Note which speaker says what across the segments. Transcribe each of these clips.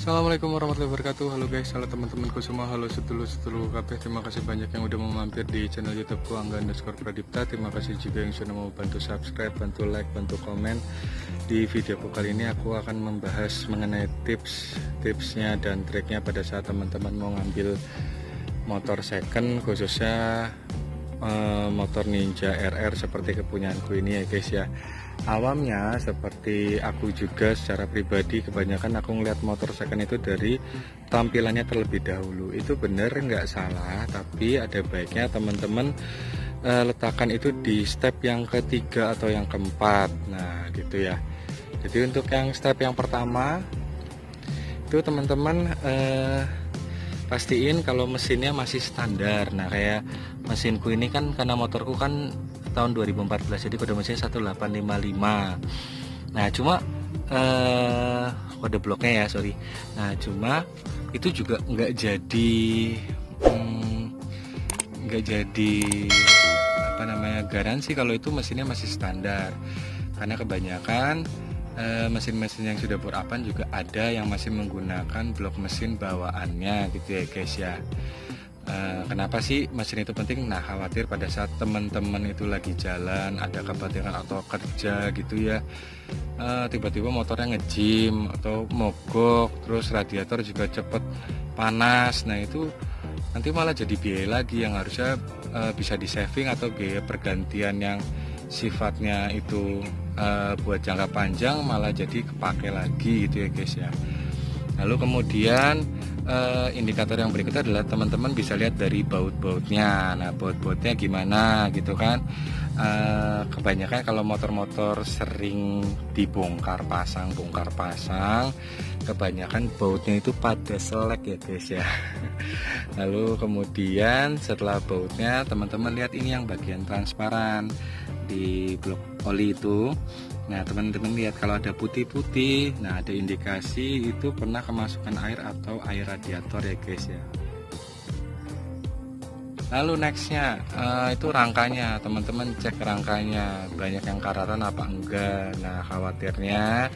Speaker 1: Assalamualaikum warahmatullahi wabarakatuh. Halo guys, halo teman-temanku semua, halo sedulur-sedulur kabeh. Terima kasih banyak yang udah mau mampir di channel YouTubeku Angga_Pradipta. Terima kasih juga yang sudah mau bantu subscribe, bantu like, bantu komen. Di videoku kali ini aku akan membahas mengenai tipsnya dan triknya pada saat teman-teman mau ngambil motor second, khususnya motor Ninja RR seperti kepunyaanku ini ya guys ya. Awamnya seperti aku juga secara pribadi kebanyakan aku ngeliat motor second itu dari tampilannya terlebih dahulu. Itu bener nggak salah, tapi ada baiknya teman-teman letakkan itu di step yang ketiga atau yang keempat. Nah gitu ya. Jadi untuk yang step yang pertama itu teman-teman pastiin kalau mesinnya masih standar. Nah kayak mesinku ini kan, karena motorku kan tahun 2014, jadi kode mesinnya 1855. Nah cuma kode bloknya ya, sorry. Nah cuma itu juga nggak jadi apa namanya garansi kalau itu mesinnya masih standar, karena kebanyakan mesin-mesin yang sudah bor-apan juga ada yang masih menggunakan blok mesin bawaannya gitu ya guys ya. Kenapa sih mesin itu penting? Nah khawatir pada saat teman-teman itu lagi jalan ada kepentingan atau kerja gitu ya, tiba-tiba motornya ngejim atau mogok, terus radiator juga cepet panas. Nah itu nanti malah jadi biaya lagi yang harusnya bisa di saving, atau biaya pergantian yang sifatnya itu buat jangka panjang malah jadi kepake lagi gitu ya guys ya. Lalu kemudian indikator yang berikutnya adalah teman-teman bisa lihat dari baut-bautnya. Nah baut-bautnya gimana gitu kan. Kebanyakan kalau motor-motor sering dibongkar pasang, kebanyakan bautnya itu pada selek ya guys ya. Lalu kemudian setelah bautnya teman-teman lihat ini yang bagian transparan di blok oli itu. Nah teman-teman lihat kalau ada putih-putih, nah ada indikasi itu pernah kemasukan air atau air radiator ya guys ya. Lalu nextnya itu rangkanya, teman-teman cek rangkanya banyak yang karatan apa enggak. Nah khawatirnya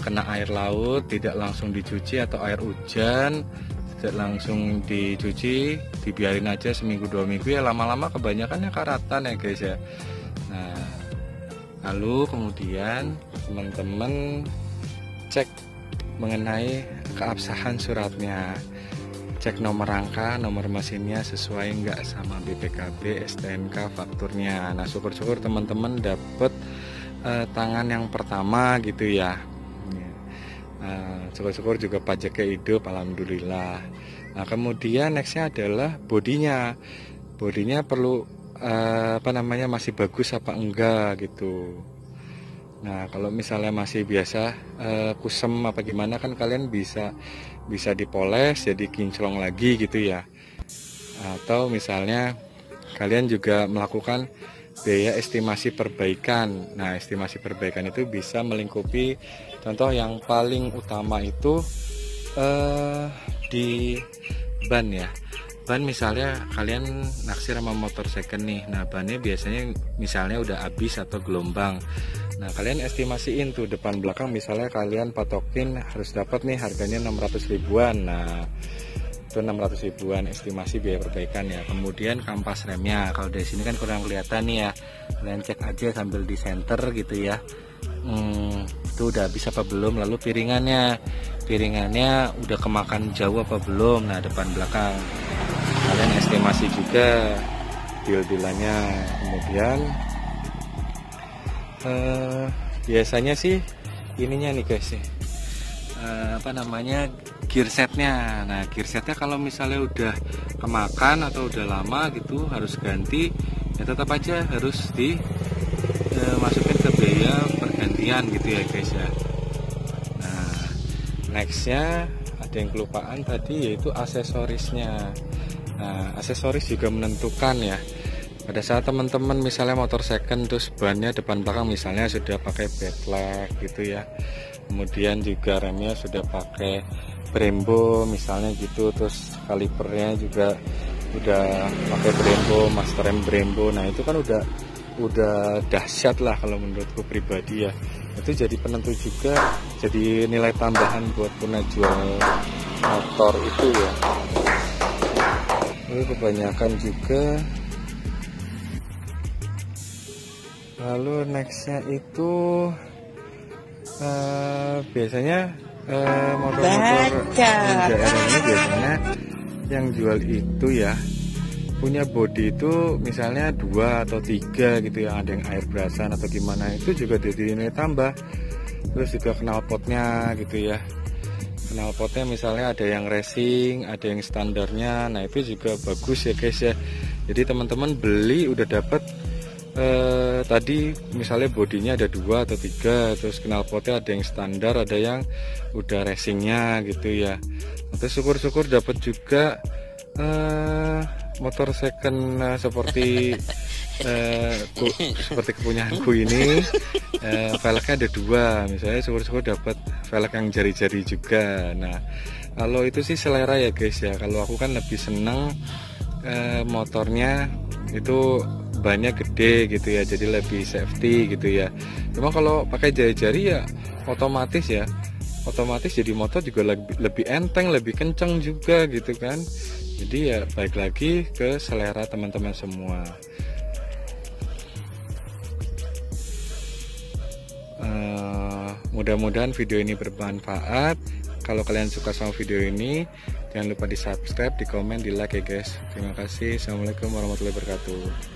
Speaker 1: kena air laut, tidak langsung dicuci, atau air hujan tidak langsung dicuci, dibiarin aja seminggu 2 minggu ya, lama-lama kebanyakannya karatan ya guys ya. Nah lalu kemudian teman-teman cek mengenai keabsahan suratnya, cek nomor rangka, nomor mesinnya sesuai enggak sama BPKB, STNK, fakturnya. Nah syukur-syukur teman-teman dapet tangan yang pertama gitu ya. Syukur-syukur juga pajaknya hidup, alhamdulillah. Nah kemudian nextnya adalah bodinya perlu masih bagus apa enggak gitu. Nah kalau misalnya masih biasa kusem apa gimana kan kalian bisa dipoles jadi kinclong lagi gitu ya. Atau misalnya kalian juga melakukan biaya estimasi perbaikan. Nah estimasi perbaikan itu bisa melingkupi, contoh yang paling utama itu di ban ya. Ban misalnya kalian naksir sama motor second nih, nah bannya biasanya misalnya udah habis atau gelombang. Nah kalian estimasiin tuh depan belakang, misalnya kalian patokin harus dapat nih harganya 600 ribuan. Nah itu 600 ribuan estimasi biaya perbaikan ya. Kemudian kampas remnya, kalau dari sini kan kurang kelihatan nih ya, kalian cek aja sambil di center gitu ya. Itu udah habis apa belum. Lalu piringannya udah kemakan jauh apa belum. Nah depan belakang kalian estimasi juga deal-dealannya. Kemudian biasanya sih ininya nih guys ya, gear setnya. Nah gear setnya kalau misalnya udah kemakan atau udah lama gitu harus ganti ya, tetap aja harus dimasukin ke biaya pergantian gitu ya guys ya. Nah nextnya ada yang kelupaan tadi, yaitu aksesorisnya. Nah aksesoris juga menentukan ya. Pada saat teman-teman misalnya motor second terus bannya depan belakang misalnya sudah pakai bedlag gitu ya, kemudian juga remnya sudah pakai Brembo misalnya gitu, terus kalipernya juga udah pakai Brembo, master rem Brembo. Nah itu kan udah dahsyat lah kalau menurutku pribadi ya. Itu jadi penentu juga, jadi nilai tambahan buat puna jual motor itu ya. Lalu kebanyakan juga. Lalu nextnya itu biasanya motor-motor di daerah ini biasanya yang jual itu ya punya body itu misalnya 2 atau 3 gitu ya, ada yang air brasan atau gimana, itu juga jadi nilai tambah. Terus juga knalpotnya gitu ya, knalpotnya misalnya ada yang racing, ada yang standarnya, nah itu juga bagus ya guys ya. Jadi teman-teman beli udah dapat tadi misalnya bodinya ada 2 atau 3, terus knalpotnya ada yang standar, ada yang udah racingnya gitu ya. Terus syukur-syukur dapat juga motor second seperti seperti kepunyaanku ini, velgnya ada 2, misalnya syukur-syukur dapat velg yang jari-jari juga. Nah kalau itu sih selera ya guys ya, kalau aku kan lebih seneng motornya itu bannya gede gitu ya, jadi lebih safety gitu ya. Cuma kalau pakai jari-jari ya otomatis jadi motor juga lebih enteng, lebih kenceng juga gitu kan. Jadi ya baik lagi ke selera teman-teman semua. Mudah-mudahan video ini bermanfaat. Kalau kalian suka sama video ini, jangan lupa di subscribe, di komen, di like ya guys. Terima kasih. Assalamualaikum warahmatullahi wabarakatuh.